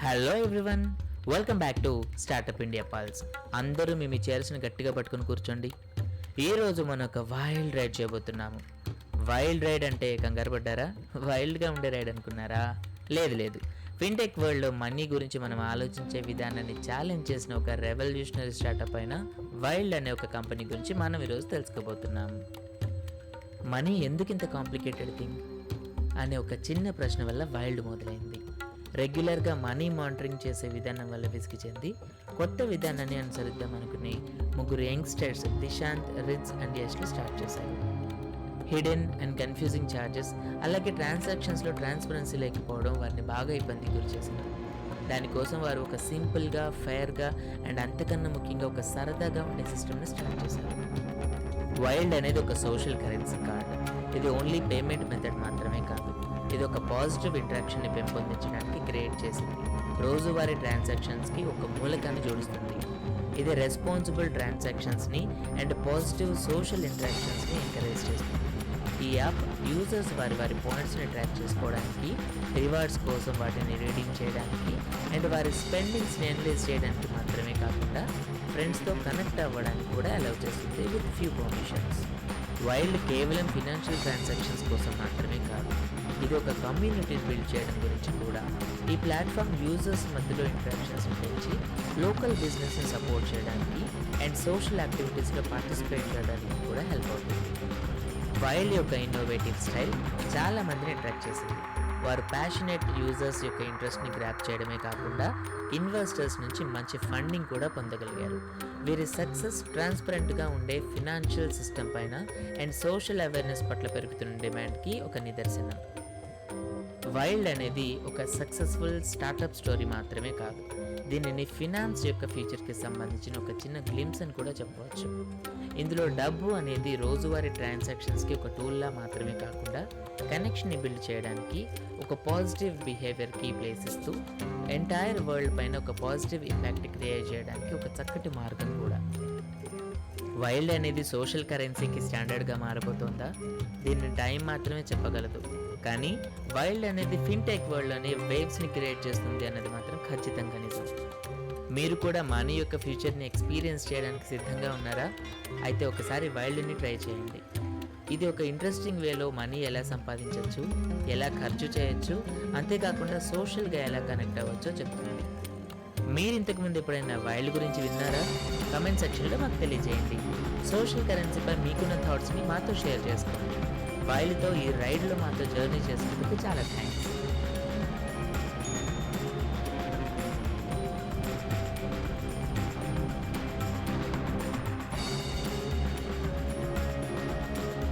Hello everyone, welcome back to startup India pulse. అందరూ మీ చైర్స్ని గట్టిగా పట్టుకుని కూర్చోండి. ఈరోజు మనం ఒక వైల్డ్ రైడ్ చేయబోతున్నాము. వైల్డ్ రైడ్ అంటే కంగారు పడ్డారా? వైల్డ్గా ఉండే రైడ్ అనుకున్నారా? లేదు. ఫిన్టెక్ వరల్డ్లో మనీ గురించి మనం ఆలోచించే విధానాన్ని ఛాలెంజ్ చేసిన ఒక రెవల్యూషనరీ స్టార్టప్ అయిన వైల్డ్ అనే ఒక కంపెనీ గురించి మనం ఈరోజు తెలుసుకోబోతున్నాము. మనీ ఎందుకు ఇంత కాంప్లికేటెడ్ థింగ్ అనే ఒక చిన్న ప్రశ్న వల్ల వైల్డ్ మొదలైంది. రెగ్యులర్గా మనీ మానిటరింగ్ చేసే విధానం వల్ల విసిగి చెంది కొత్త విధానాన్ని అనుసరిద్దాం అనుకుని ముగ్గురు youngsters Dishant, Ritz and యష్లు start చేశారు. హిడెన్ అండ్ కన్ఫ్యూజింగ్ ఛార్జెస్, అలాగే ట్రాన్సాక్షన్స్లో ట్రాన్స్పరెన్సీ లేకపోవడం వారిని బాగా ఇబ్బంది గురి చేసింది. దానికోసం వారు ఒక సింపుల్గా, ఫెయిర్గా అండ్ అంతకన్నా ముఖ్యంగా ఒక సరదాగా ఉండే సిస్టమ్ని స్టార్ట్ చేశారు. వైల్డ్ అనేది ఒక సోషల్ కరెన్సీ కార్డ్. ఇది ఓన్లీ పేమెంట్ మెథడ్ మాత్రమే కాదు, ఇది ఒక పాజిటివ్ ఇంటరాక్షన్ని పెంపొందించడానికి క్రియేట్ చేసింది. రోజువారీ ట్రాన్సాక్షన్స్కి ఒక మూలకాన్ని జోడిస్తుంది. ఇది రెస్పాన్సిబుల్ ట్రాన్సాక్షన్స్ని అండ్ పాజిటివ్ సోషల్ ఇంటరాక్షన్స్ని ఎంకరేజ్ చేస్తుంది. ఈ యాప్ యూజర్స్ వారి పాయింట్స్ని ట్రాక్ చేసుకోవడానికి, రివార్డ్స్ కోసం వాటిని రీడింగ్ చేయడానికి అండ్ వారి స్పెండింగ్స్ని అనలైజ్ చేయడానికి మాత్రమే కాకుండా ఫ్రెండ్స్తో కనెక్ట్ అవ్వడానికి కూడా అలౌ చేస్తుంది విత్ ఫ్యూ పర్మిషన్స్. వైల్డ్ కేవలం ఫినాన్షియల్ ట్రాన్సాక్షన్స్ కోసం మాత్రమే కాదు, ఇది ఒక కమ్యూనిటీని బిల్డ్ చేయడం గురించి కూడా. ఈ ప్లాట్ఫామ్ యూజర్స్ మధ్యలో ఇంటరాక్షన్స్ పెంచి లోకల్ బిజినెస్ని సపోర్ట్ చేయడానికి అండ్ సోషల్ యాక్టివిటీస్లో పార్టిసిపేట్ చేయడానికి కూడా హెల్ప్ అవుతుంది. వైల్డ్ యొక్క ఇన్నోవేటివ్ స్టైల్ చాలా మందిని అట్రాక్ట్ చేసింది. వారు ప్యాషనేట్ యూజర్స్ యొక్క ఇంట్రెస్ట్ని గ్రాప్ చేయడమే కాకుండా ఇన్వెస్టర్స్ నుంచి మంచి ఫండింగ్ కూడా పొందగలిగారు. వీరి సక్సెస్ ట్రాన్స్పరెంట్గా ఉండే ఫినాన్షియల్ సిస్టమ్ పైన అండ్ సోషల్ అవేర్నెస్ పట్ల పెరుగుతున్న డిమాండ్కి ఒక నిదర్శనం. వైల్డ్ అనేది ఒక సక్సెస్ఫుల్ స్టార్టప్ స్టోరీ మాత్రమే కాదు, దీనిని ఫినాన్స్ యొక్క ఫ్యూచర్కి సంబంధించిన ఒక చిన్న గ్లిమ్స్ అని కూడా చెప్పవచ్చు. ఇందులో డబ్బు అనేది రోజువారీ ట్రాన్సాక్షన్స్కి ఒక టూల్లా మాత్రమే కాకుండా కనెక్షన్ని బిల్డ్ చేయడానికి, ఒక పాజిటివ్ బిహేవియర్కి ప్లేస్ ఇస్తూ ఎంటైర్ వరల్డ్ పైన ఒక పాజిటివ్ ఇంపాక్ట్ క్రియేట్ చేయడానికి ఒక చక్కటి మార్గం కూడా. వైల్డ్ అనేది సోషల్ కరెన్సీకి స్టాండర్డ్గా మారబోతోందా? దీన్ని టైం మాత్రమే చెప్పగలదు. కానీ వైల్డ్ అనేది ఫిన్టెక్ వరల్డ్లోనే వేవ్స్ని క్రియేట్ చేస్తుంది అన్నది మాత్రం ఖచ్చితంగా నిజం. మీరు కూడా మనీ యొక్క ఫ్యూచర్ని ఎక్స్పీరియన్స్ చేయడానికి సిద్ధంగా ఉన్నారా? అయితే ఒకసారి వైల్డ్ని ట్రై చేయండి. ఇది ఒక ఇంట్రెస్టింగ్ వేలో మనీ ఎలా సంపాదించవచ్చు, ఎలా ఖర్చు చేయొచ్చు, అంతేకాకుండా సోషల్గా ఎలా కనెక్ట్ అవ్వచ్చో చెప్తుంది. మీరు ఇంతకుముందు ఎప్పుడైనా వైల్డ్ గురించి విన్నారా? కమెంట్ సెక్షన్లో మాకు తెలియజేయండి. సోషల్ కరెన్సీపై మీకున్న థాట్స్ని మాతో షేర్ చేసుకోండి. వైల్డ్తో ఈ రైడ్లో మాతో జర్నీ చేసినందుకు చాలా థ్యాంక్స్.